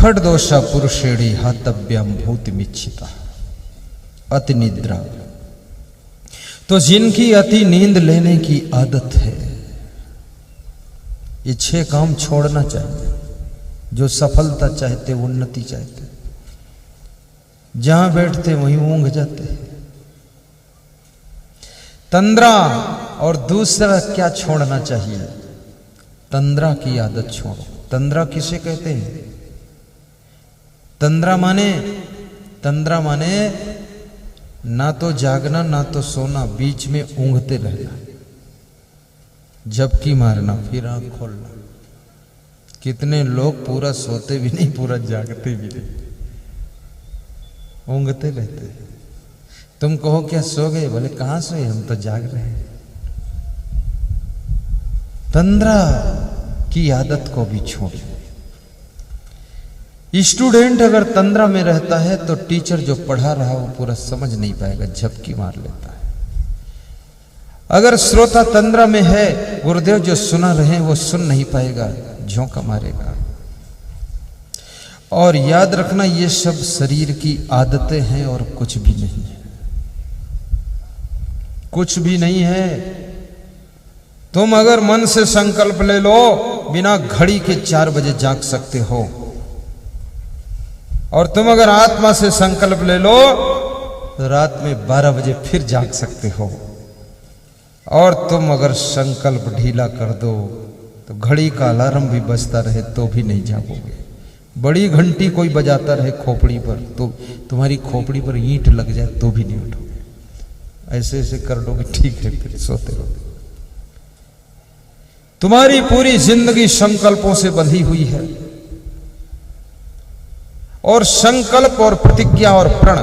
खड्दोषा पुरुषेणी हतव्यम भूतिमिच्छिता अति निद्रा। तो जिनकी अति नींद लेने की आदत है, ये 6 काम छोड़ना चाहिए। जो सफलता चाहते, उन्नति चाहते, जहां बैठते वहीं ऊंघ जाते हैं। तंद्रा, और दूसरा क्या छोड़ना चाहिए? तंद्रा की आदत छोड़ो। तंद्रा किसे कहते हैं? तंद्रा माने ना तो जागना ना तो सोना, बीच में ऊंघते रहना, झपकी मारना फिर आंख खोलना। कितने लोग पूरा सोते भी नहीं, पूरा जागते भी नहीं, ऊंघते रहते हैं। तुम कहो क्या सो गए? बोले कहां सोए, हम तो जाग रहे हैं। तंद्रा की आदत को भी छोड़ो। स्टूडेंट अगर तंद्रा में रहता है तो टीचर जो पढ़ा रहा वो पूरा समझ नहीं पाएगा, झपकी मार लेता है। अगर श्रोता तंद्रा में है, गुरुदेव जो सुना रहे वो सुन नहीं पाएगा, झोंका मारेगा। और याद रखना, ये सब शरीर की आदतें हैं और कुछ भी नहीं है, कुछ भी नहीं है। तुम अगर मन से संकल्प ले लो, बिना घड़ी के 4 बजे जाग सकते हो। और तुम अगर आत्मा से संकल्प ले लो तो रात में 12 बजे फिर जाग सकते हो। और तुम अगर संकल्प ढीला कर दो तो घड़ी का अलार्म भी बजता रहे तो भी नहीं जागोगे। बड़ी घंटी कोई बजाता रहे खोपड़ी पर, तो तुम्हारी खोपड़ी पर ईंट लग जाए तो भी नहीं उठोगे। ऐसे ऐसे कर लोगे, ठीक है, फिर सोते रहोगे। तुम्हारी पूरी जिंदगी संकल्पों से बंधी हुई है। और संकल्प और प्रतिज्ञा और प्रण,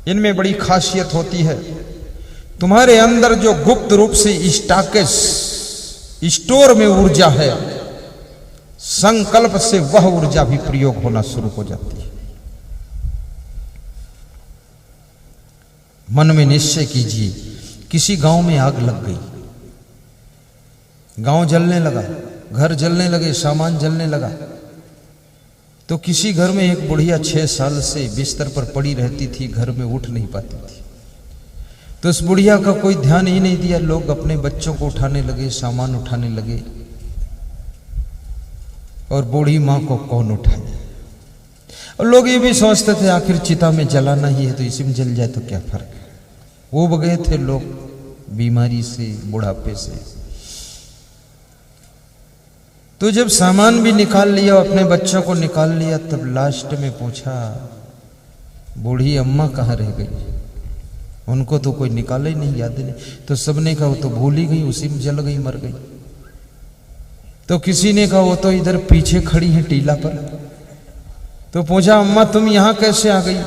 इनमें बड़ी खासियत होती है। तुम्हारे अंदर जो गुप्त रूप से स्टॉकेज, स्टोर में ऊर्जा है, संकल्प से वह ऊर्जा भी प्रयोग होना शुरू हो जाती है। मन में निश्चय कीजिए, किसी गांव में आग लग गई, गांव जलने लगा, घर जलने लगे, सामान जलने लगा। तो किसी घर में एक बुढ़िया 6 साल से बिस्तर पर पड़ी रहती थी, घर में उठ नहीं पाती थी। तो उस बुढ़िया का कोई ध्यान ही नहीं दिया। लोग अपने बच्चों को उठाने लगे, सामान उठाने लगे, और बूढ़ी मां को कौन उठाए। और लोग ये भी सोचते थे आखिर चिता में जलाना ही है तो इसी में जल जाए तो क्या फर्क है। वो गए थे लोग बीमारी से, बुढ़ापे से। तो जब सामान भी निकाल लिया, अपने बच्चों को निकाल लिया, तब लास्ट में पूछा बूढ़ी अम्मा कहाँ रह गई? उनको तो कोई निकाला ही नहीं, याद नहीं। तो सबने कहा वो तो भूल ही गई, उसी में जल गई, मर गई। तो किसी ने कहा वो तो इधर पीछे खड़ी है टीला पर। तो पूछा अम्मा तुम यहां कैसे आ गई?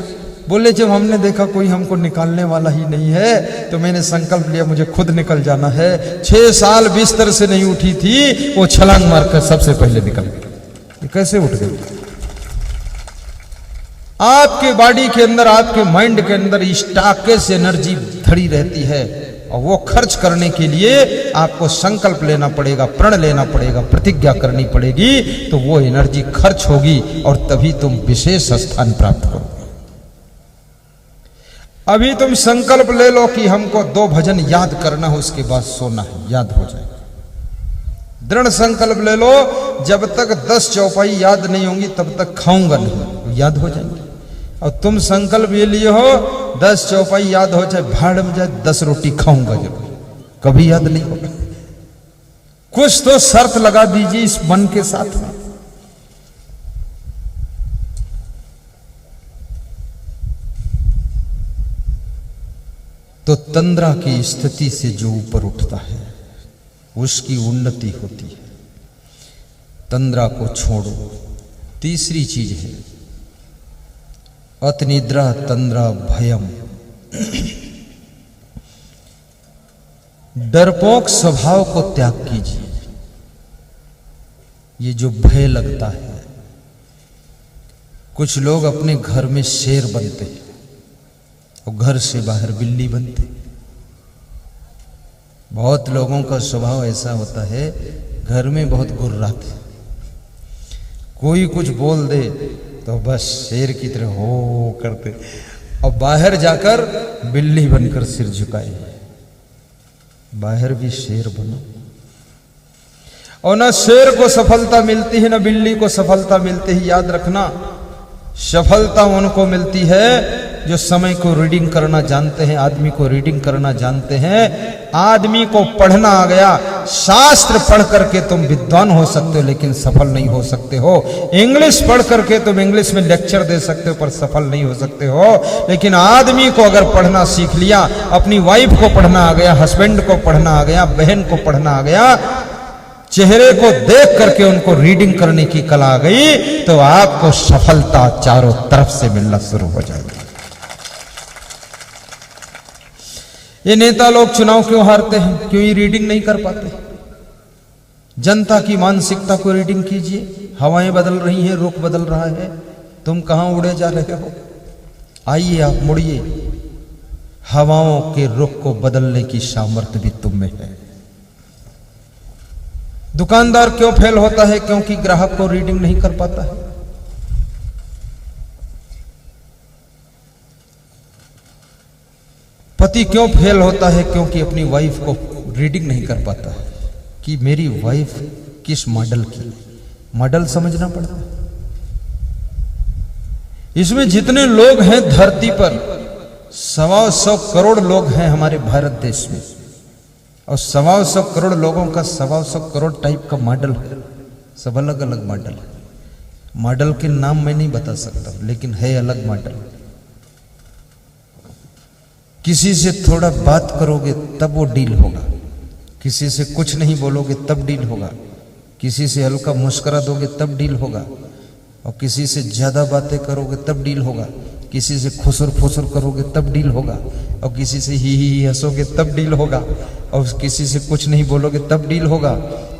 बोले जब हमने देखा कोई हमको निकालने वाला ही नहीं है तो मैंने संकल्प लिया मुझे खुद निकल जाना है। 6 साल बिस्तर से नहीं उठी थी, वो छलांग मारकर सबसे पहले निकल गई। कैसे उठ गई? आपके बॉडी के अंदर, आपके माइंड के अंदर स्टॉकेज एनर्जी धड़ी रहती है, और वो खर्च करने के लिए आपको संकल्प लेना पड़ेगा, प्रण लेना पड़ेगा, प्रतिज्ञा करनी पड़ेगी। तो वो एनर्जी खर्च होगी और तभी तुम विशेष स्थान प्राप्त करोगे। अभी तुम संकल्प ले लो कि हमको 2 भजन याद करना है, उसके बाद सोना है, याद हो जाएगा। दृढ़ संकल्प ले लो, जब तक 10 चौपाई याद नहीं होंगी तब तक खाऊंगा नहीं, याद हो जाएंगे। और तुम संकल्प ये लिए हो 10 चौपाई याद हो, चाहे भाड़ में जाए 10 रोटी खाऊंगा जरूर, कभी याद नहीं होगा। कुछ तो शर्त लगा दीजिए इस मन के साथ में। तो तंद्रा की स्थिति से जो ऊपर उठता है उसकी उन्नति होती है। तंद्रा को छोड़ो। तीसरी चीज है अतनिद्रा तंद्रा भयम। डरपोक स्वभाव को त्याग कीजिए। ये जो भय लगता है, कुछ लोग अपने घर में शेर बनते हैं और घर से बाहर बिल्ली बनते। बहुत लोगों का स्वभाव ऐसा होता है, घर में बहुत गुर्राते, कोई कुछ बोल दे तो बस शेर की तरह हो करते, और बाहर जाकर बिल्ली बनकर सिर झुकाए। बाहर भी शेर बनो। और ना शेर को सफलता मिलती है ना बिल्ली को सफलता मिलती है। याद रखना, सफलता उनको मिलती है जो समय को रीडिंग करना जानते हैं, आदमी को रीडिंग करना जानते हैं। आदमी को पढ़ना आ गया, शास्त्र पढ़ करके तुम विद्वान हो सकते हो लेकिन सफल नहीं हो सकते हो। इंग्लिश पढ़ करके तुम इंग्लिश में लेक्चर दे सकते हो पर सफल नहीं हो सकते हो। लेकिन आदमी को अगर पढ़ना सीख लिया, अपनी वाइफ को पढ़ना आ गया, हस्बैंड को पढ़ना आ गया, बहन को पढ़ना आ गया, चेहरे को देख करके उनको रीडिंग करने की कला आ गई, तो आपको सफलता चारों तरफ से मिलना शुरू हो जाएगी। ये नेता लोग चुनाव क्यों हारते हैं? क्यों ये रीडिंग नहीं कर पाते? जनता की मानसिकता को रीडिंग कीजिए। हवाएं बदल रही हैं, रुख बदल रहा है, तुम कहां उड़े जा रहे हो? आइए आप मुड़िए। हवाओं के रुख को बदलने की सामर्थ्य भी तुम में है। दुकानदार क्यों फेल होता है? क्योंकि ग्राहक को रीडिंग नहीं कर पाता है। पति क्यों फेल होता है? क्योंकि अपनी वाइफ को रीडिंग नहीं कर पाता है कि मेरी वाइफ किस मॉडल की। मॉडल समझना पड़ता है। इसमें जितने लोग हैं धरती पर, 125 करोड़ लोग हैं हमारे भारत देश में, और 125 करोड़ लोगों का 125 करोड़ टाइप का मॉडल है। सब अलग अलग मॉडल है। मॉडल के नाम मैं नहीं बता सकता, लेकिन है अलग मॉडल। किसी से थोड़ा बात करोगे तब वो डील होगा, किसी से कुछ नहीं बोलोगे तब डील होगा, किसी से हल्का मुस्कुरा दोगे तब डील होगा, और किसी से ज्यादा बातें करोगे तब डील होगा, किसी से खुसर फुसर करोगे तब डील होगा, और किसी से ही हंसोगे तब डील होगा, और किसी से कुछ नहीं बोलोगे तब डील होगा,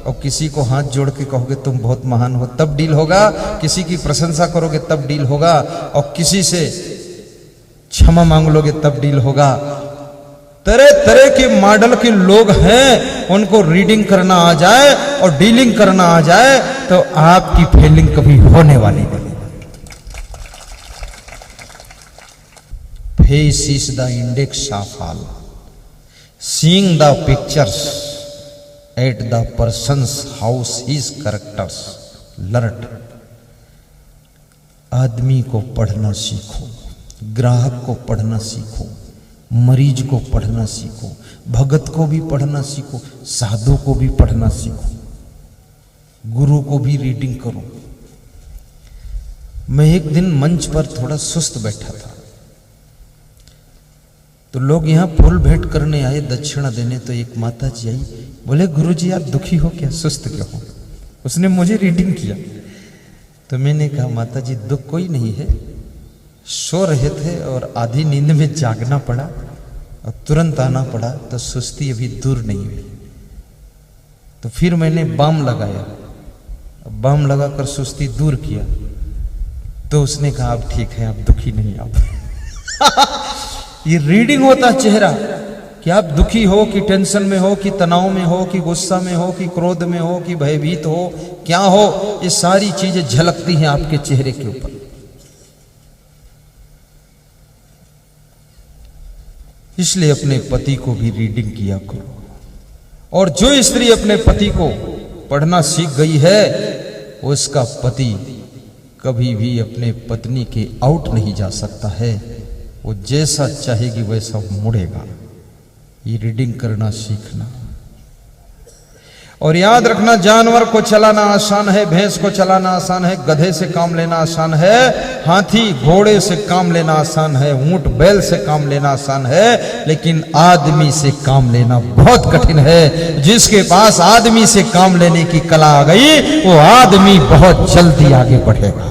और किसी को हाथ जोड़ के कहोगे तुम बहुत महान हो तब डील होगा, किसी की प्रशंसा करोगे तब डील होगा, और किसी से क्षमा मांग लोगे तब डील होगा। तरह तरह के मॉडल के लोग हैं, उनको रीडिंग करना आ जाए और डीलिंग करना आ जाए तो आपकी फेलिंग कभी होने वाली नहीं। Face is the index of all, seeing the pictures at the persons house his characters alert. आदमी को पढ़ना सीखो, ग्राहक को पढ़ना सीखो, मरीज को पढ़ना सीखो, भगत को भी पढ़ना सीखो, साधु को भी पढ़ना सीखो, गुरु को भी रीडिंग करो। मैं एक दिन मंच पर थोड़ा सुस्त बैठा था, तो लोग यहां फूल भेंट करने आए, दक्षिणा देने। तो एक माता जी आई, बोले गुरुजी आप दुखी हो क्या, सुस्त क्यों हो? उसने मुझे रीडिंग किया। तो मैंने कहा माता जी दुख कोई नहीं है, सो रहे थे और आधी नींद में जागना पड़ा और तुरंत आना पड़ा, तो सुस्ती अभी दूर नहीं हुई। तो फिर मैंने बाम लगाया, बाम लगाकर सुस्ती दूर किया। तो उसने कहा अब ठीक है, आप दुखी नहीं आप। ये रीडिंग होता चेहरा कि आप दुखी हो कि टेंशन में हो कि तनाव में हो कि गुस्सा में हो कि क्रोध में हो कि भयभीत हो, क्या हो, ये सारी चीजें झलकती हैं आपके चेहरे के ऊपर। इसलिए अपने पति को भी रीडिंग किया करो। और जो स्त्री अपने पति को पढ़ना सीख गई है, उसका पति कभी भी अपने पत्नी के आउट नहीं जा सकता है। वो जैसा चाहेगी वैसा मुड़ेगा। ये रीडिंग करना सीखना। और याद रखना, जानवर को चलाना आसान है, भैंस को चलाना आसान है, गधे से काम लेना आसान है, हाथी घोड़े से काम लेना आसान है, ऊंट बैल से काम लेना आसान है, लेकिन आदमी से काम लेना बहुत कठिन है। जिसके पास आदमी से काम लेने की कला आ गई, वो आदमी बहुत जल्दी आगे बढ़ेगा।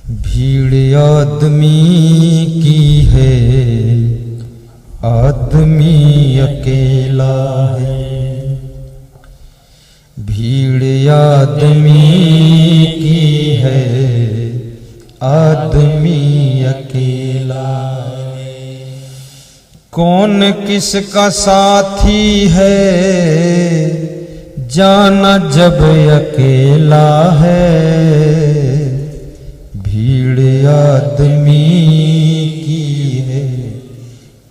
भीड़ आदमी की है, आदमी अकेला है। भीड़ आदमी की है, आदमी अकेला है। कौन किसका साथी है, जाना जब अकेला है, भीड़ आदमी की है,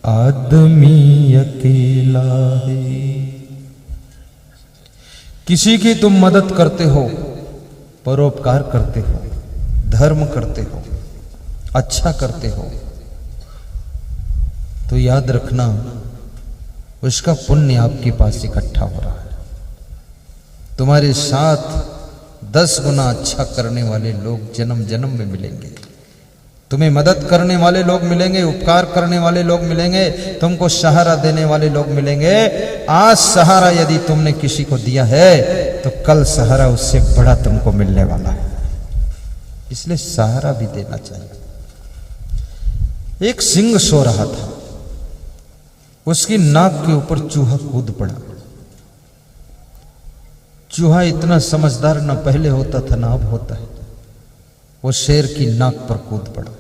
आदमी अकेला है। किसी की तुम मदद करते हो, परोपकार करते हो, धर्म करते हो, अच्छा करते हो, तो याद रखना उसका पुण्य आपके पास इकट्ठा हो रहा है। तुम्हारे साथ 10 गुना अच्छा करने वाले लोग जन्म जन्म में मिलेंगे। तुम्हें मदद करने वाले लोग मिलेंगे, उपकार करने वाले लोग मिलेंगे, तुमको सहारा देने वाले लोग मिलेंगे। आज सहारा यदि तुमने किसी को दिया है तो कल सहारा उससे बड़ा तुमको मिलने वाला है, इसलिए सहारा भी देना चाहिए। एक सिंह सो रहा था, उसकी नाक के ऊपर चूहा कूद पड़ा। चूहा इतना समझदार न पहले होता था ना अब होता है। वो शेर की नाक पर कूद पड़ा।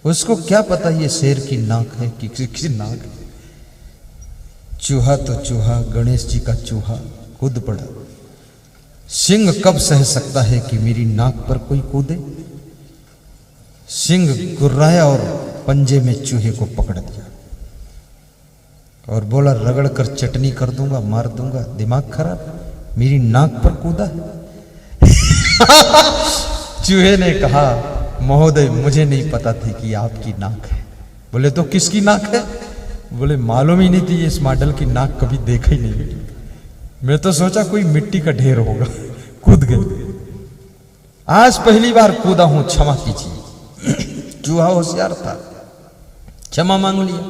उसको क्या पता ये शेर की नाक है कि किसकी नाक है। चूहा तो चूहा, गणेश जी का चूहा कूद पड़ा। सिंह कब सह सकता है कि मेरी नाक पर कोई कूदे। सिंह गुर्राया और पंजे में चूहे को पकड़ दिया और बोला, रगड़ कर चटनी कर दूंगा, मार दूंगा, दिमाग खराब, मेरी नाक पर कूदा है। चूहे ने कहा, महोदय मुझे नहीं पता थी कि आपकी नाक है। बोले तो किसकी नाक है? बोले मालूम ही नहीं थी, इस मॉडल की नाक कभी देखा ही नहीं, मैं तो सोचा कोई मिट्टी का ढेर होगा, कूद गए। आज पहली बार कूदा हूं, क्षमा कीजिए। चूहा होशियार था, क्षमा मांग लिया।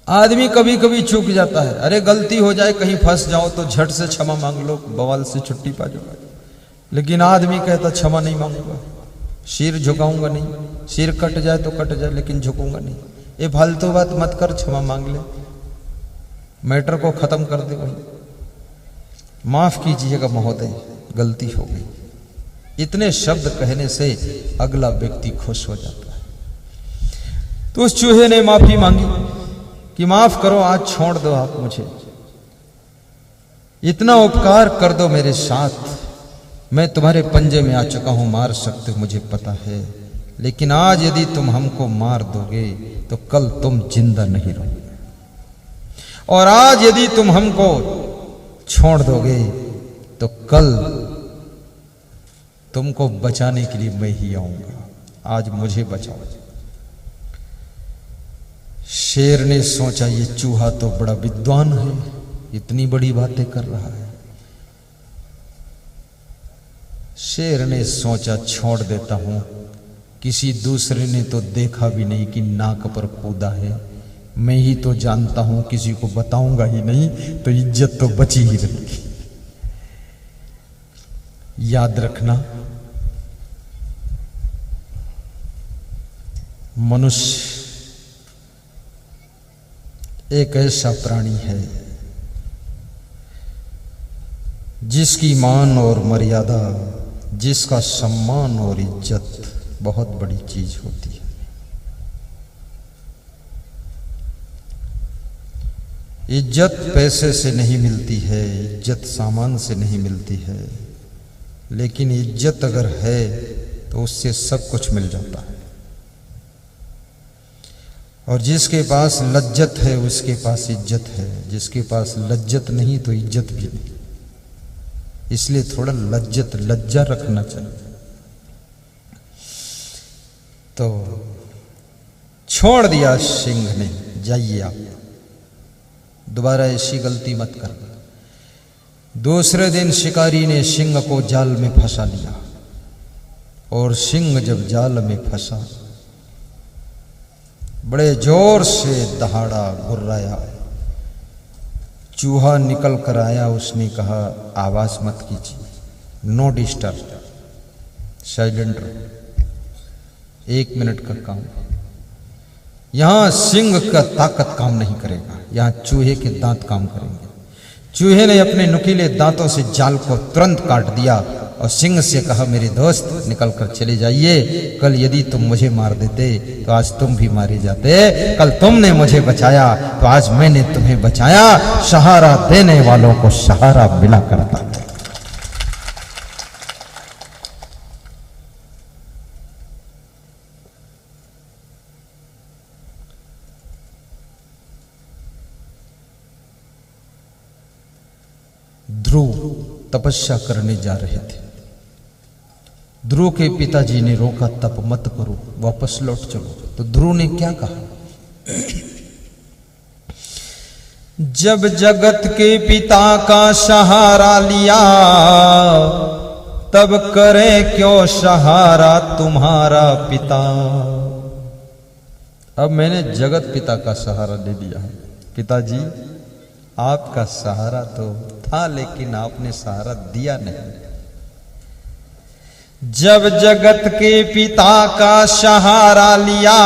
आदमी कभी कभी चूक जाता है, अरे गलती हो जाए, कहीं फंस जाओ तो झट से क्षमा मांग लो, बवाल से छुट्टी पा जाओ। लेकिन आदमी कहता क्षमा नहीं मांगूंगा, सिर झुकाऊंगा नहीं, सिर कट जाए तो कट जाए लेकिन झुकूंगा नहीं। ये फालतू बात मत कर, क्षमा मांग ले, मैटर को खत्म कर दे वही। माफ कीजिएगा महोदय, गलती हो गई। इतने शब्द कहने से अगला व्यक्ति खुश हो जाता है। तो उस चूहे ने माफी मांगी कि माफ करो, आज छोड़ दो आप मुझे, इतना उपकार कर दो मेरे साथ, मैं तुम्हारे पंजे में आ चुका हूं, मार सकते हो मुझे पता है, लेकिन आज यदि तुम हमको मार दोगे तो कल तुम जिंदा नहीं रहोगे, और आज यदि तुम हमको छोड़ दोगे तो कल तुमको बचाने के लिए मैं ही आऊंगा, आज मुझे बचाओ। शेर ने सोचा ये चूहा तो बड़ा विद्वान है, इतनी बड़ी बातें कर रहा है। शेर ने सोचा छोड़ देता हूं, किसी दूसरे ने तो देखा भी नहीं कि नाक पर कूदा है, मैं ही तो जानता हूं, किसी को बताऊंगा ही नहीं तो इज्जत तो बची ही रहेगी। याद रखना, मनुष्य एक ऐसा प्राणी है जिसकी मान और मर्यादा, जिसका सम्मान और इज्जत बहुत बड़ी चीज होती है। इज्जत पैसे से नहीं मिलती है, इज्जत सामान से नहीं मिलती है, लेकिन इज्जत अगर है तो उससे सब कुछ मिल जाता है। और जिसके पास लज्जत है उसके पास इज्जत है, जिसके पास लज्जत नहीं तो इज्जत भी नहीं। इसलिए थोड़ा लज्जा रखना चाहिए। तो छोड़ दिया सिंह ने, जाइए आप, दोबारा ऐसी गलती मत करना। दूसरे दिन शिकारी ने सिंह को जाल में फंसा लिया, और सिंह जब जाल में फंसा बड़े जोर से दहाड़ा, गुर्राया। चूहा निकल कर आया, उसने कहा आवाज मत कीजिए, नो डिस्टर्ब, साइलेंट रहो, 1 मिनट का काम। यहां सिंह का ताकत काम नहीं करेगा, यहां चूहे के दांत काम करेंगे। चूहे ने अपने नुकीले दांतों से जाल को तुरंत काट दिया और सिंह से कहा, मेरे दोस्त निकल कर चले जाइए, कल यदि तुम मुझे मार देते तो आज तुम भी मारे जाते, कल तुमने मुझे बचाया तो आज मैंने तुम्हें बचाया, सहारा देने वालों को सहारा मिला करता है। ध्रुव तपस्या करने जा रहे थे। ध्रुव के पिताजी ने रोका, तप मत करो, वापस लौट चलो। तो ध्रुव ने क्या कहा, जब जगत के पिता का सहारा लिया, तब करे क्यों सहारा तुम्हारा पिता। अब मैंने जगत पिता का सहारा ले लिया है। पिताजी आपका सहारा तो था, लेकिन आपने सहारा दिया नहीं। जब जगत के पिता का सहारा लिया,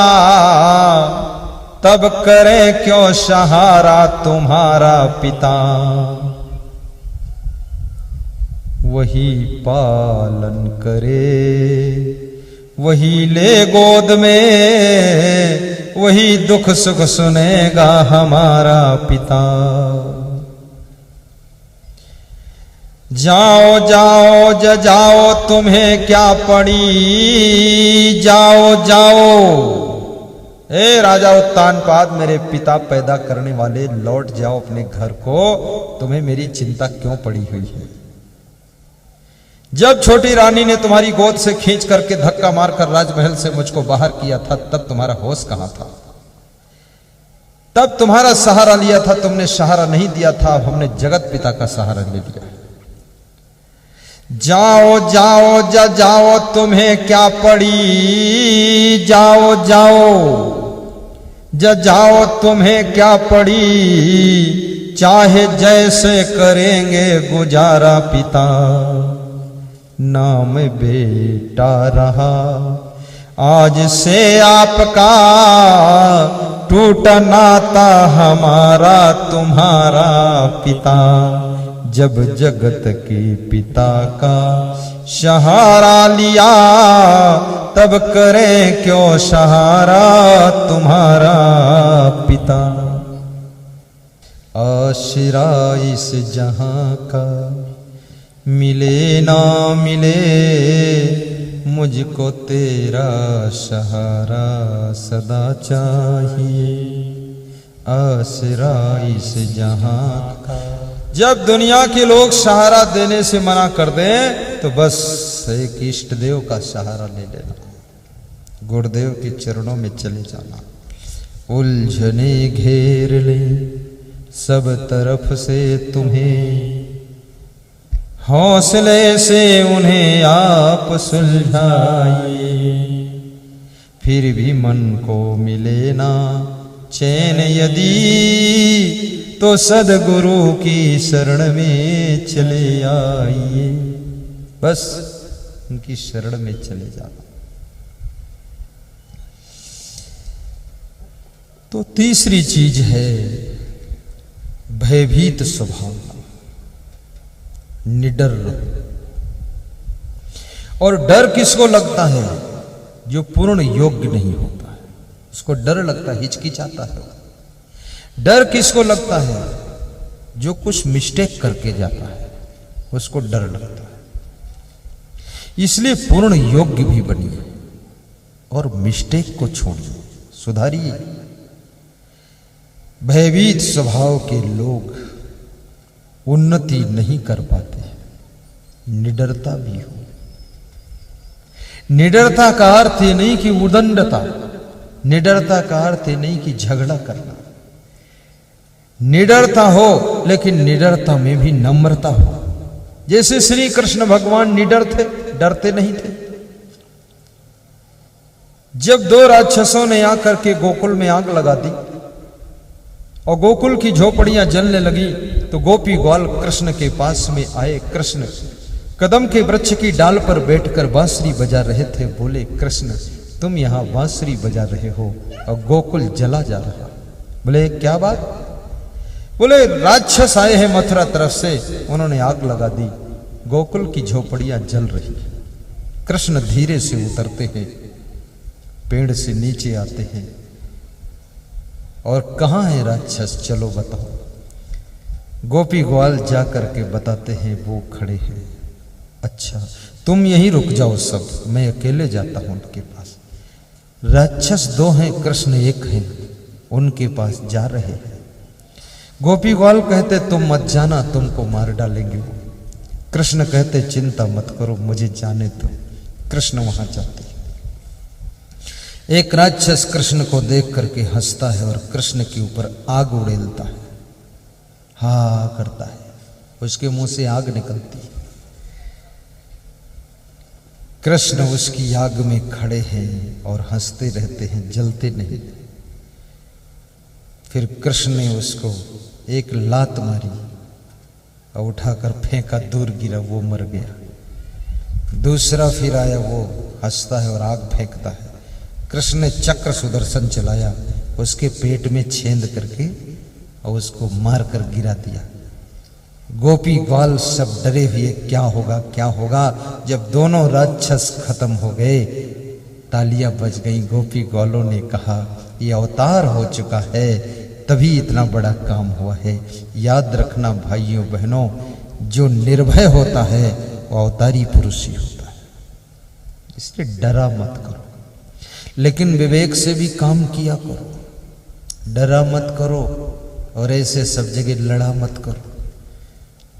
तब करे क्यों सहारा तुम्हारा पिता। वही पालन करे, वही ले गोद में, वही दुख सुख सुनेगा हमारा पिता। जाओ जाओ जाओ तुम्हें क्या पड़ी, जाओ जाओ। ए राजा उत्तानपाद, मेरे पिता पैदा करने वाले, लौट जाओ अपने घर को, तुम्हें मेरी चिंता क्यों पड़ी हुई है। जब छोटी रानी ने तुम्हारी गोद से खींच करके धक्का मारकर राजमहल से मुझको बाहर किया था, तब तुम्हारा होश कहां था। तब तुम्हारा सहारा लिया था, तुमने सहारा नहीं दिया था। अब हमने जगत पिता का सहारा ले लिया। जाओ जाओ जाओ तुम्हें क्या पड़ी, जाओ जाओ जाओ तुम्हें क्या पड़ी। चाहे जैसे करेंगे गुजारा पिता, नाम बेटा रहा आज से आपका, टूटा नाता हमारा तुम्हारा पिता। जब जगत के पिता का सहारा लिया, तब करें क्यों सहारा तुम्हारा पिता। आशिरा इस जहां का मिले ना मिले, मुझको तेरा सहारा सदा चाहिए। आसरा इस जहां का। जब दुनिया के लोग सहारा देने से मना कर दें, तो बस एक इष्ट देव का सहारा ले लेना, गुरुदेव के चरणों में चले जाना। उलझने घेर ले सब तरफ से तुम्हें, हौसले से उन्हें आप सुलझाइए। फिर भी मन को मिले ना चैन यदि, तो सदगुरु की शरण में चले आइए। बस उनकी शरण में चले जाना। तो तीसरी चीज है भयभीत स्वभाव, निडर। और डर किसको लगता है? जो पूर्ण योग्य नहीं होता है, उसको डर लगता है, हिचकिचाता है। डर किसको लगता है? जो कुछ मिस्टेक करके जाता है, उसको डर लगता है। इसलिए पूर्ण योग्य भी बनिए और मिस्टेक को छोड़िए, सुधारिए। भयभीत स्वभाव के लोग उन्नति नहीं कर पाते। निडरता भी हो। निडरता का अर्थ ये नहीं कि उदंडता, निडरता का अर्थ ये नहीं कि झगड़ा करना। निडरता हो, लेकिन निडरता में भी नम्रता हो। जैसे श्री कृष्ण भगवान निडर थे, डरते नहीं थे। जब दो राक्षसों ने आकर के गोकुल में आग लगा दी और गोकुल की झोपड़ियां जलने लगी, तो गोपी ग्वाल कृष्ण के पास में आए। कृष्ण कदम के वृक्ष की डाल पर बैठकर बांसुरी बजा रहे थे। बोले, कृष्ण तुम यहां बांसुरी बजा रहे हो और गोकुल जला जा रहा। बोले, क्या बात? बोले, राक्षस आए हैं मथुरा तरफ से, उन्होंने आग लगा दी, गोकुल की झोपड़ियां जल रही। कृष्ण धीरे से उतरते हैं, पेड़ से नीचे आते हैं और कहाँ है राक्षस, चलो बताओ। गोपी ग्वाल जा करके बताते हैं, वो खड़े हैं। अच्छा तुम यहीं रुक जाओ सब, मैं अकेले जाता हूं उनके पास। राक्षस दो हैं, कृष्ण एक हैं, उनके पास जा रहे हैं। गोपी ग्वाल कहते तुम मत जाना, तुमको मार डालेंगे वो। कृष्ण कहते चिंता मत करो, मुझे जाने दो। कृष्ण वहां जाते। एक राक्षस कृष्ण को देख करके हंसता है और कृष्ण के ऊपर आग उड़ेलता है, हा करता है, उसके मुंह से आग निकलती है। कृष्ण उसकी आग में खड़े हैं और हंसते रहते हैं, जलते नहीं। फिर कृष्ण ने उसको एक लात मारी और उठाकर फेंका, दूर गिरा, वो मर गया। दूसरा फिर आया, वो हंसता है और आग फेंकता है। कृष्ण ने चक्र सुदर्शन चलाया, उसके पेट में छेद करके और उसको मार कर गिरा दिया। गोपी ग्वाल सब डरे हुए, क्या होगा क्या होगा। जब दोनों राक्षस खत्म हो गए, तालियां बज गई। गोपी ग्वालों ने कहा ये अवतार हो चुका है, तभी इतना बड़ा काम हुआ है। याद रखना भाइयों बहनों, जो निर्भय होता है वो अवतारी पुरुष ही होता है। इसलिए डरा मत करो, लेकिन विवेक से भी काम किया करो। डरा मत करो और ऐसे सब जगह लड़ा मत करो।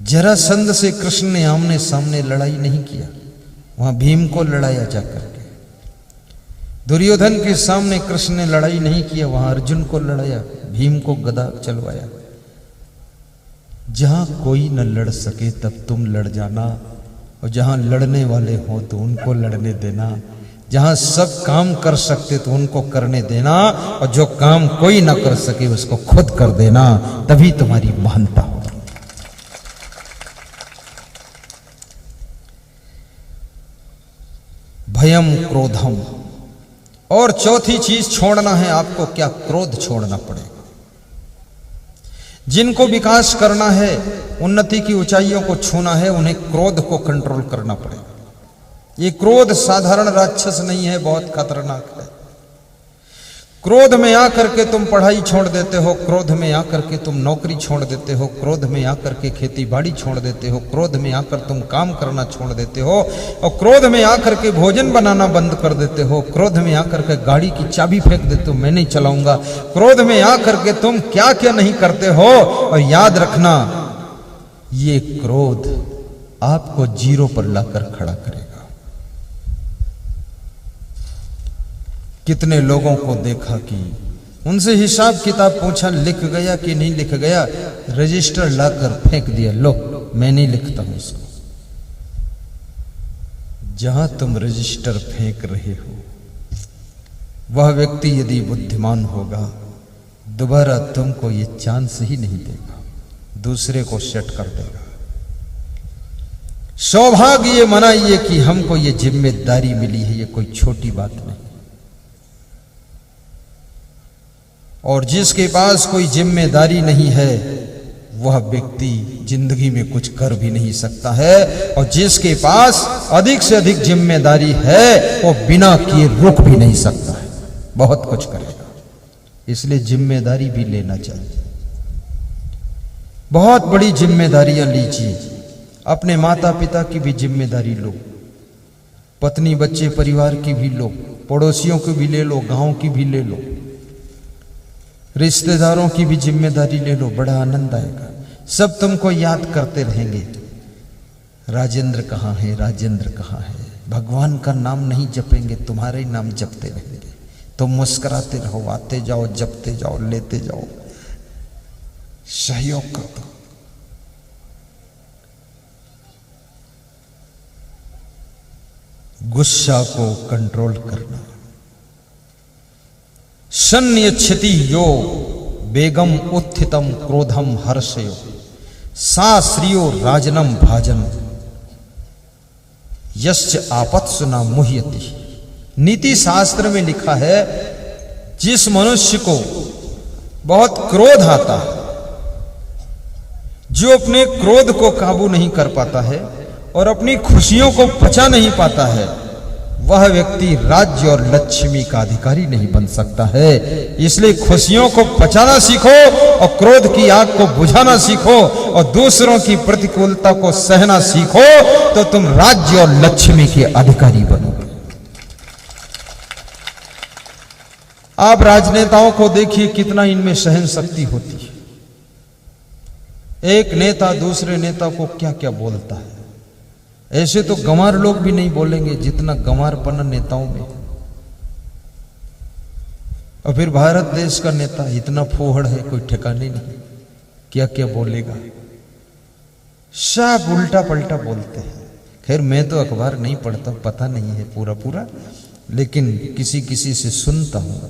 जरासंध से कृष्ण ने आमने सामने लड़ाई नहीं किया, वहां भीम को लड़ाया जाकर के। दुर्योधन के सामने कृष्ण ने लड़ाई नहीं किया, वहां अर्जुन को लड़ाया, भीम को गदा चलवाया। जहां कोई न लड़ सके तब तुम लड़ जाना, और जहां लड़ने वाले हो तो उनको लड़ने देना। जहां सब काम कर सकते तो उनको करने देना, और जो काम कोई ना कर सके उसको खुद कर देना, तभी तुम्हारी महानता हो। भयम क्रोधम, और चौथी चीज छोड़ना है आपको, क्या? क्रोध छोड़ना पड़ेगा। जिनको विकास करना है, उन्नति की ऊंचाइयों को छूना है, उन्हें क्रोध को कंट्रोल करना पड़ेगा। ये क्रोध साधारण राक्षस नहीं है, बहुत खतरनाक है। क्रोध में आकर के तुम पढ़ाई छोड़ देते हो, क्रोध में आकर के तुम नौकरी छोड़ देते हो, क्रोध में आकर के खेती बाड़ी छोड़ देते हो, क्रोध में आकर तुम काम करना छोड़ देते हो, और क्रोध में आकर के भोजन बनाना बंद कर देते हो, क्रोध में आकर के गाड़ी की चाबी फेंक देते हो, मैं नहीं चलाऊंगा। क्रोध में आकर के तुम क्या क्या नहीं करते हो। और याद रखना, ये क्रोध आपको जीरो पर लाकर खड़ा करेगा। कितने लोगों को देखा कि उनसे हिसाब किताब पूछा, लिख गया कि नहीं लिख गया, रजिस्टर लाकर फेंक दिया, लो मैं नहीं लिखता हूं इसको। जहां तुम रजिस्टर फेंक रहे हो, वह व्यक्ति यदि बुद्धिमान होगा, दोबारा तुमको ये चांस ही नहीं देगा, दूसरे को सेट कर देगा। सौभाग्य ये मनाइए कि हमको ये जिम्मेदारी मिली है, ये कोई छोटी बात नहीं। और जिसके पास कोई जिम्मेदारी नहीं है, वह व्यक्ति जिंदगी में कुछ कर भी नहीं सकता है, और जिसके पास अधिक से अधिक जिम्मेदारी है, वो बिना किए रुक भी नहीं सकता है, बहुत कुछ करेगा। इसलिए जिम्मेदारी भी लेना चाहिए। बहुत बड़ी जिम्मेदारियां लीजिए। अपने माता पिता की भी जिम्मेदारी लो, पत्नी बच्चे परिवार की भी लो, पड़ोसियों की भी ले लो, गांव की भी ले लो, रिश्तेदारों की भी जिम्मेदारी ले लो, बड़ा आनंद आएगा। सब तुमको याद करते रहेंगे, राजेंद्र कहाँ है, राजेंद्र कहाँ है। भगवान का नाम नहीं जपेंगे, तुम्हारे ही नाम जपते रहेंगे। तुम मुस्कुराते रहो, आते जाओ, जपते जाओ, लेते जाओ, सहयोग कर दो। गुस्सा को कंट्रोल करना। सन्यच्छति यो बेगम उत्थितम क्रोधम हर्षयो सा श्रियो राजनम भाजन यश्च आपत्सु न मुह्यति। नीति शास्त्र में लिखा है, जिस मनुष्य को बहुत क्रोध आता है, जो अपने क्रोध को काबू नहीं कर पाता है, और अपनी खुशियों को पचा नहीं पाता है, वह व्यक्ति राज्य और लक्ष्मी का अधिकारी नहीं बन सकता है। इसलिए खुशियों को पचाना सीखो और क्रोध की आग को बुझाना सीखो और दूसरों की प्रतिकूलता को सहना सीखो, तो तुम राज्य और लक्ष्मी के अधिकारी बनोगे। आप राजनेताओं को देखिए कितना इनमें सहन शक्ति होती है। एक नेता दूसरे नेता को क्या क्या बोलता है, ऐसे तो गंवार लोग भी नहीं बोलेंगे जितना गंवारपन नेताओं में। और फिर भारत देश का नेता इतना फोहड़ है, कोई ठिकाने नहीं, क्या क्या बोलेगा, सब उल्टा पलटा बोलते हैं। खैर मैं तो अखबार नहीं पढ़ता, पता नहीं है पूरा पूरा, लेकिन किसी किसी से सुनता हूं।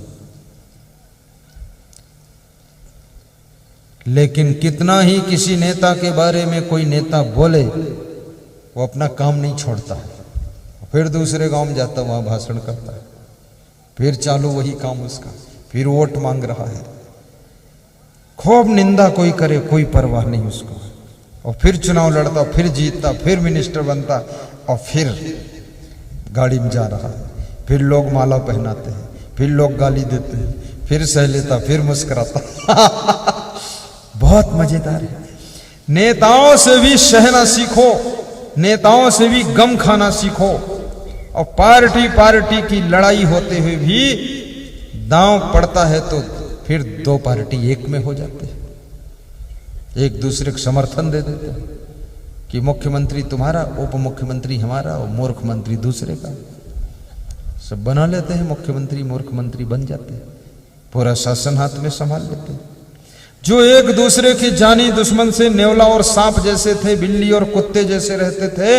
लेकिन कितना ही किसी नेता के बारे में कोई नेता बोले, वो अपना काम नहीं छोड़ता है, फिर दूसरे गांव में जाता, वहां भाषण करता है, फिर चालू वही काम उसका, फिर वोट मांग रहा है, खूब निंदा कोई करे कोई परवाह नहीं उसको, और फिर चुनाव लड़ता, फिर जीतता, फिर मिनिस्टर बनता, और फिर गाड़ी में जा रहा है, फिर लोग माला पहनाते हैं, फिर लोग गाली देते हैं, फिर सह लेता, फिर मुस्कुराता। बहुत मजेदार है। नेताओं से भी सहना सीखो, नेताओं से भी गम खाना सीखो, और पार्टी पार्टी की लड़ाई होते हुए भी दांव पड़ता है तो फिर दो पार्टी एक में हो जाते हैं, एक दूसरे को समर्थन दे देते हैं कि मुख्यमंत्री तुम्हारा, उप मुख्यमंत्री हमारा और मूर्ख मंत्री दूसरे का, सब बना लेते हैं, मुख्यमंत्री मूर्ख मंत्री बन जाते हैं, पूरा शासन हाथ में संभाल लेते हैं। जो एक दूसरे के जानी दुश्मन से नेवला और सांप जैसे थे, बिल्ली और कुत्ते जैसे रहते थे,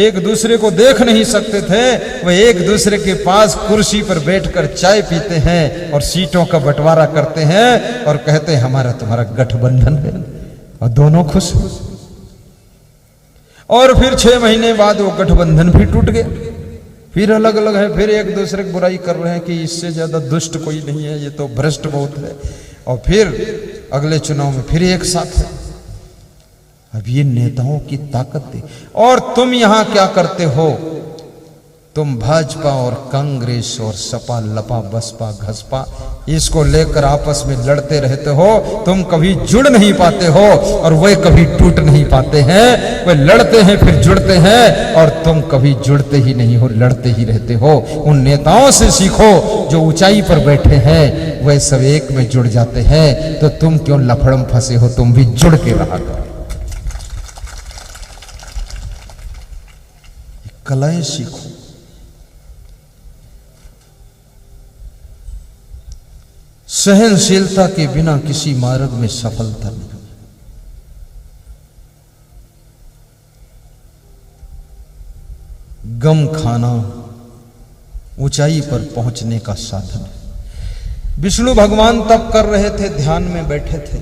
एक दूसरे को देख नहीं सकते थे, वह एक दूसरे के पास कुर्सी पर बैठकर चाय पीते हैं और सीटों का बंटवारा करते हैं और कहते हैं हमारा तुम्हारा गठबंधन है, और दोनों खुश हैं। और फिर 6 महीने बाद वो गठबंधन भी टूट गया, फिर अलग अलग है, फिर एक दूसरे की बुराई कर रहे हैं कि इससे ज्यादा दुष्ट कोई नहीं है, ये तो भ्रष्ट बहुत है, और फिर अगले चुनाव में फिर एक साथ है। अब ये नेताओं की ताकत थी। और तुम यहां क्या करते हो? तुम भाजपा और कांग्रेस और सपा लपा बसपा घसपा इसको लेकर आपस में लड़ते रहते हो। तुम कभी जुड़ नहीं पाते हो और वे कभी टूट नहीं पाते हैं। वे लड़ते हैं फिर जुड़ते हैं और तुम कभी जुड़ते ही नहीं हो, लड़ते ही रहते हो। उन नेताओं से सीखो जो ऊंचाई पर बैठे हैं, वे सब एक में जुड़ जाते हैं। तो तुम क्यों लफड़म फंसे हो? तुम भी जुड़ के रहा करो। कलाएं सीखो। सहनशीलता के बिना किसी मार्ग में सफलता नहीं। गम खाना ऊंचाई पर पहुंचने का साधन है। विष्णु भगवान तप कर रहे थे, ध्यान में बैठे थे।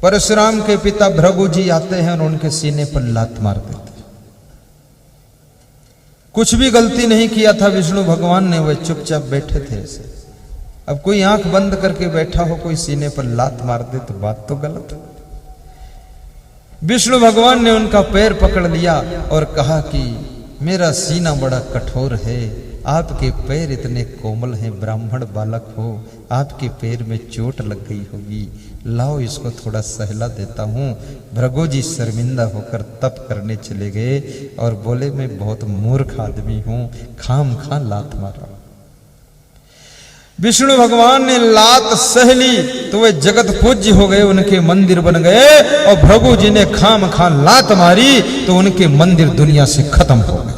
परशुराम के पिता भृगु जी आते हैं और उनके सीने पर लात मार देते। कुछ भी गलती नहीं किया था विष्णु भगवान ने, वह चुपचाप बैठे थे ऐसे। अब कोई आंख बंद करके बैठा हो, कोई सीने पर लात मार दे तो बात तो गलत है। विष्णु भगवान ने उनका पैर पकड़ लिया और कहा कि मेरा सीना बड़ा कठोर है, आपके पैर इतने कोमल हैं, ब्राह्मण बालक हो, आपके पैर में चोट लग गई होगी, लाओ इसको थोड़ा सहला देता हूं। भृगु जी शर्मिंदा होकर तप करने चले गए और बोले मैं बहुत मूर्ख आदमी हूं, खाम खा लात मारा। विष्णु भगवान ने लात सह ली तो वे जगत पूज्य हो गए, उनके मंदिर बन गए। और भृगु जी ने खाम खा लात मारी तो उनके मंदिर दुनिया से खत्म हो गए।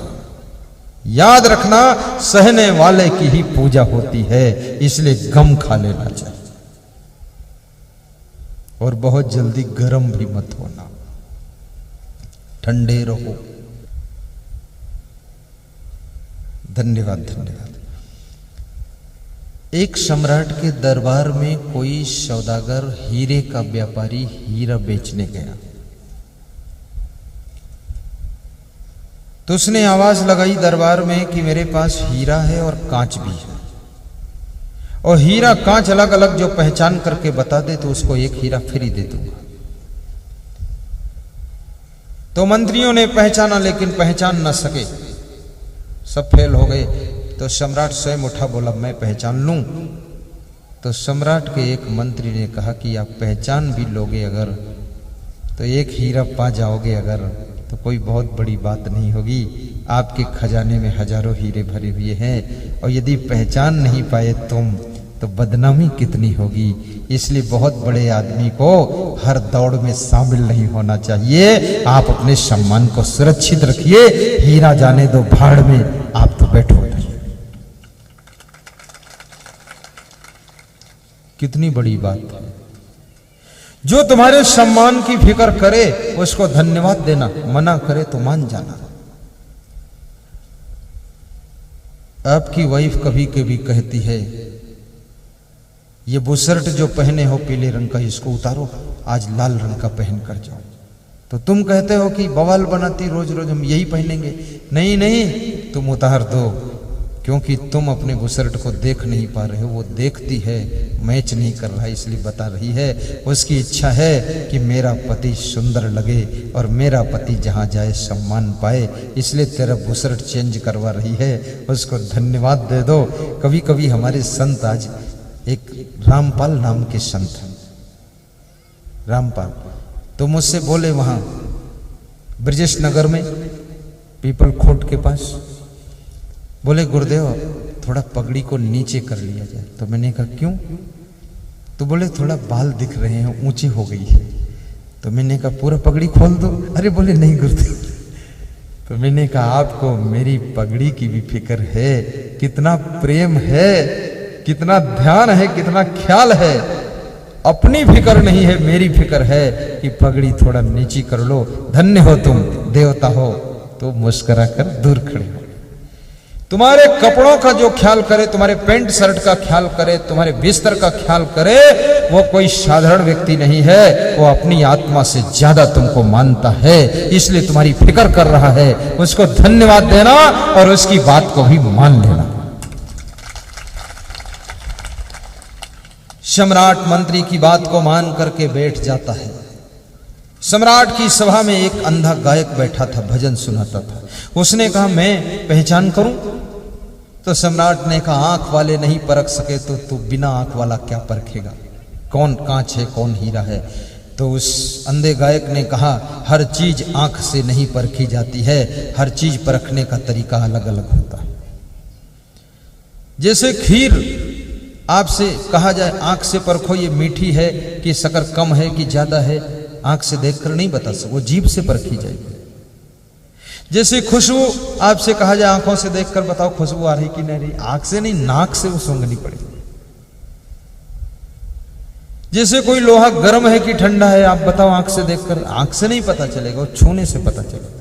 याद रखना, सहने वाले की ही पूजा होती है, इसलिए गम खा लेना चाहिए। और बहुत जल्दी गर्म भी मत होना, ठंडे रहो। धन्यवाद धन्यवाद। एक सम्राट के दरबार में कोई सौदागर, हीरे का व्यापारी हीरा बेचने गया। तो उसने आवाज लगाई दरबार में कि मेरे पास हीरा है और कांच भी है, और हीरा कांच अलग अलग जो पहचान करके बता दे तो उसको एक हीरा फ्री दे दूंगा। तो मंत्रियों ने पहचाना लेकिन पहचान न सके, सब फेल हो गए। तो सम्राट स्वयं उठा, बोला मैं पहचान लूं। तो सम्राट के एक मंत्री ने कहा कि आप पहचान भी लोगे अगर, तो एक हीरा पा जाओगे अगर, तो कोई बहुत बड़ी बात नहीं होगी। आपके खजाने में हजारों हीरे भरे हुए हैं, और यदि पहचान नहीं पाए तुम तो बदनामी कितनी होगी। इसलिए बहुत बड़े आदमी को हर दौड़ में शामिल नहीं होना चाहिए। आप अपने सम्मान को सुरक्षित रखिए, हीरा जाने दो भाड़ में, आप तो बैठो। कितनी बड़ी बात है। जो तुम्हारे सम्मान की फिक्र करे उसको धन्यवाद देना, मना करे तो मान जाना। आपकी वाइफ कभी कभी कहती है ये बुशर्ट जो पहने हो पीले रंग का, इसको उतारो, आज लाल रंग का पहन कर जाओ। तो तुम कहते हो कि बवाल बनाती, रोज रोज हम यही पहनेंगे। नहीं नहीं, तुम उतार दो, क्योंकि तुम अपने बुशर्ट को देख नहीं पा रहे हो, वो देखती है, मैच नहीं कर रहा है, इसलिए बता रही है। उसकी इच्छा है कि मेरा पति सुंदर लगे और मेरा पति जहाँ जाए सम्मान पाए, इसलिए तेरा बुशर्ट चेंज करवा रही है। उसको धन्यवाद दे दो। कभी कभी हमारे संत, आज एक रामपाल नाम के संत हैं, रामपाल, तो मुझसे बोले वहां ब्रजेश नगर में पीपल खोट के पास, बोले गुरुदेव थोड़ा पगड़ी को नीचे कर लिया जाए। तो मैंने कहा क्यों? तो बोले थोड़ा बाल दिख रहे हैं, ऊंची हो गई है। तो मैंने कहा पूरा पगड़ी खोल दो। अरे बोले नहीं गुरुदेव। तो मैंने कहा आपको मेरी पगड़ी की भी फिक्र है, कितना प्रेम है, कितना ध्यान है, कितना ख्याल है। अपनी फिक्र नहीं है, मेरी फिक्र है कि पगड़ी थोड़ा नीची कर लो। धन्य हो तुम, देवता हो। तो मुस्कुरा कर दूर खड़े हो। तुम्हारे कपड़ों का जो ख्याल करे, तुम्हारे पैंट शर्ट का ख्याल करे, तुम्हारे बिस्तर का ख्याल करे, वो कोई साधारण व्यक्ति नहीं है। वो अपनी आत्मा से ज्यादा तुमको मानता है, इसलिए तुम्हारी फिक्र कर रहा है। उसको धन्यवाद देना और उसकी बात को भी मान लेना। सम्राट मंत्री की बात को मान करके बैठ जाता है। सम्राट की सभा में एक अंधा गायक बैठा था, भजन सुनाता था। उसने कहा मैं पहचान करूं? तो सम्राट ने कहा आंख वाले नहीं परख सके तो तू बिना आंख वाला क्या परखेगा, कौन कांच है कौन हीरा है। तो उस अंधे गायक ने कहा हर चीज आंख से नहीं परखी जाती है, हर चीज परखने का तरीका अलग अलग होता है। जैसे खीर आपसे कहा जाए आंख से परखो ये मीठी है कि शक्कर कम है कि ज्यादा है, आंख से देखकर नहीं बता सकते, वो जीभ से परखी जाएगी। जैसे खुशबू आपसे कहा जाए आंखों से देखकर बताओ खुशबू आ रही कि नहीं रही, आंख से नहीं नाक से वो सूंघनी पड़ेगी। जैसे कोई लोहा गर्म है कि ठंडा है आप बताओ आंख से देखकर, आंख से नहीं पता चलेगा, वो छूने से पता चलेगा।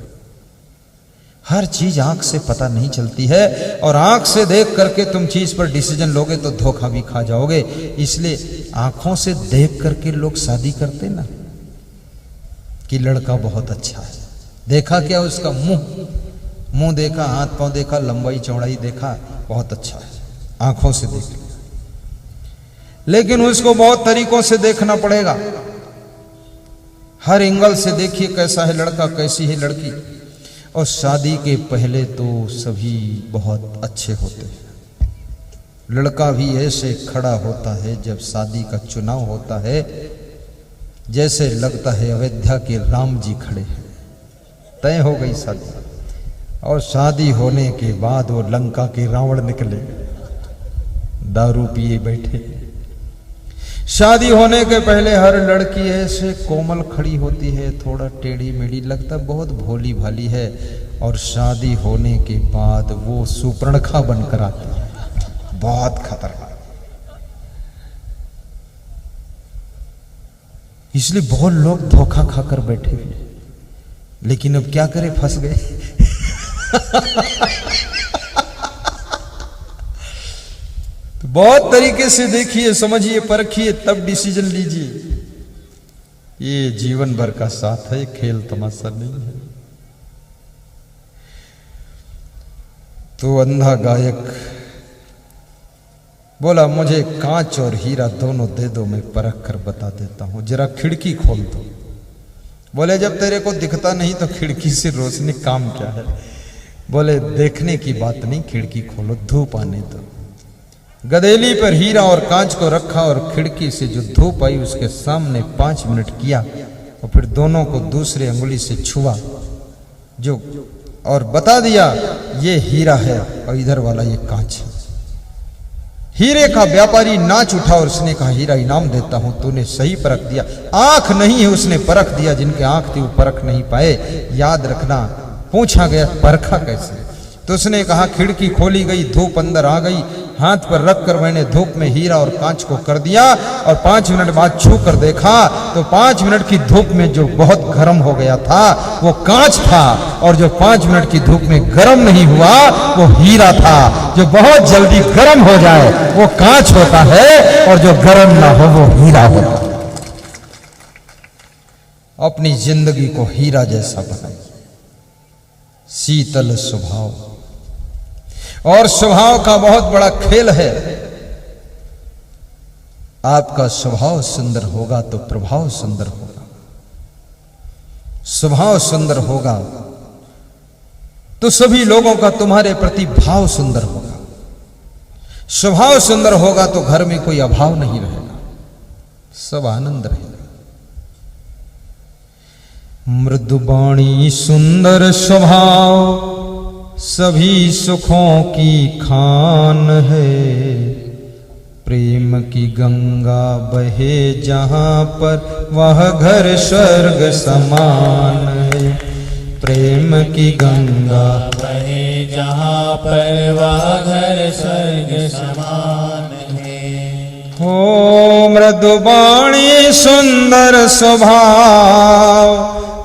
हर चीज आंख से पता नहीं चलती है, और आंख से देख करके तुम चीज पर डिसीजन लोगे तो धोखा भी खा जाओगे। इसलिए आंखों से देख करके लोग शादी करते ना, कि लड़का बहुत अच्छा है, देखा क्या उसका मुंह देखा, हाथ पांव देखा, लंबाई चौड़ाई देखा, बहुत अच्छा है, आंखों से देख लिया। लेकिन उसको बहुत तरीकों से देखना पड़ेगा। हर एंगल से देखिए कैसा है लड़का, कैसी है लड़की। और शादी के पहले तो सभी बहुत अच्छे होते हैं। लड़का भी ऐसे खड़ा होता है जब शादी का चुनाव होता है, जैसे लगता है अयोध्या के राम जी खड़े हैं। तय हो गई शादी, और शादी होने के बाद वो लंका के रावण निकले, दारू पिए बैठे। शादी होने के पहले हर लड़की ऐसे कोमल खड़ी होती है, थोड़ा टेढ़ी मेढ़ी, लगता बहुत भोली भाली है, और शादी होने के बाद वो सुपर्णखा बनकर आती है, बहुत खतरनाक। इसलिए बहुत लोग धोखा खाकर बैठे हुए, लेकिन अब क्या करें, फंस गए। तो बहुत तरीके से देखिए, समझिए, परखिए, तब डिसीजन लीजिए। ये जीवन भर का साथ है, खेल तमाशा नहीं है। तो अंधा गायक बोला मुझे कांच और हीरा दोनों दे दो, मैं परख कर बता देता हूं, जरा खिड़की खोल दो। बोले जब तेरे को दिखता नहीं तो खिड़की से रोशनी काम क्या है? बोले देखने की बात नहीं, खिड़की खोलो, धूप आने दो। गदेली पर हीरा और कांच को रखा और खिड़की से जो धूप आई उसके सामने 5 मिनट किया और फिर दोनों को दूसरे अंगुली से छुआ जो और बता दिया ये हीरा है और इधर वाला ये कांच है। हीरे का व्यापारी नाच उठा और उसने कहा हीरा इनाम देता हूं, तूने सही परख दिया। आंख नहीं है उसने परख दिया, जिनके आंख थी वो परख नहीं पाए। याद रखना, पूछा गया परखा कैसे? तो उसने कहा खिड़की खोली गई, धूप अंदर आ गई, हाथ पर रखकर मैंने धूप में हीरा और कांच को कर दिया और 5 मिनट बाद छू कर देखा तो 5 मिनट की धूप में जो बहुत गर्म हो गया था वो कांच था, और जो 5 मिनट की धूप में गर्म नहीं हुआ वो हीरा था। जो बहुत जल्दी गर्म हो जाए वो कांच होता है और जो गर्म ना हो वो हीरा होता है। अपनी जिंदगी को हीरा जैसा बनाइए, शीतल स्वभाव। और स्वभाव का बहुत बड़ा खेल है। आपका स्वभाव सुंदर होगा तो प्रभाव सुंदर होगा, स्वभाव सुंदर होगा तो सभी लोगों का तुम्हारे प्रति भाव सुंदर होगा, स्वभाव सुंदर होगा तो घर में कोई अभाव नहीं रहेगा, सब आनंद रहेगा। मृदुबाणी सुंदर स्वभाव सभी सुखों की खान है। प्रेम की गंगा बहे जहां पर वह घर स्वर्ग समान है। प्रेम की गंगा बहे जहां पर वह घर स्वर्ग समान है। हो मृदुबाणी सुंदर स्वभाव,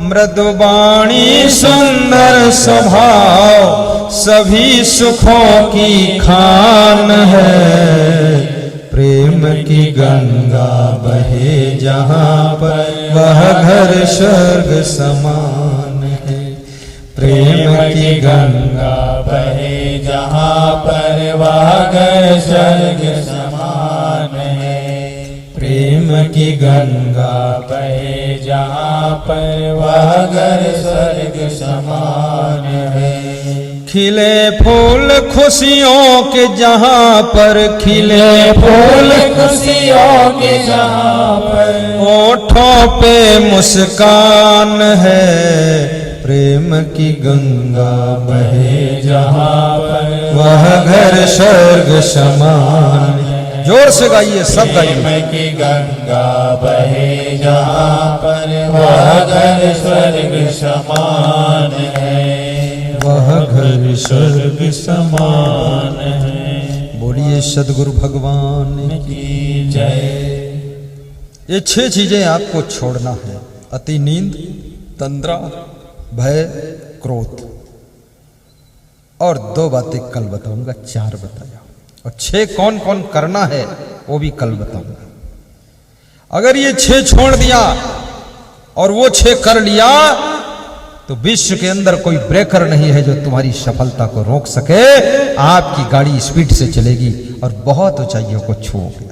मृदुबाणी सुंदर स्वभाव सभी सुखों की खान है। प्रेम की गंगा बहे जहां पर वह घर स्वर्ग समान है। प्रेम की गंगा बहे जहां पर वह घर स्वर्ग समान है। प्रेम की गंगा बहे जहां पर वह घर स्वर्ग समान है। खिले फूल खुशियों के जहां पर, खिले फूल खुशियों के जहां पर, होठों पे मुस्कान है। प्रेम की गंगा बहे जहां पर वह घर स्वर्ग समान है। जोर से गाइए, सब गाइए। प्रेम की गंगा बहे जहां पर वह घर स्वर्ग समान है। वह घर स्वर्ग समान है। बोलिए सद्गुरु भगवान की जय। ये 6 चीजें आपको छोड़ना है। अति नींद, तंद्रा, भय, क्रोध। और 2 बातें कल बताऊंगा, 4 बताया, और 6 कौन कौन करना है वो भी कल बताऊंगा। अगर ये 6 छोड़ दिया और वो 6 कर लिया तो विश्व के अंदर कोई ब्रेकर नहीं है जो तुम्हारी सफलता को रोक सके। आपकी गाड़ी स्पीड से चलेगी और बहुत ऊंचाइयों को छूओगे।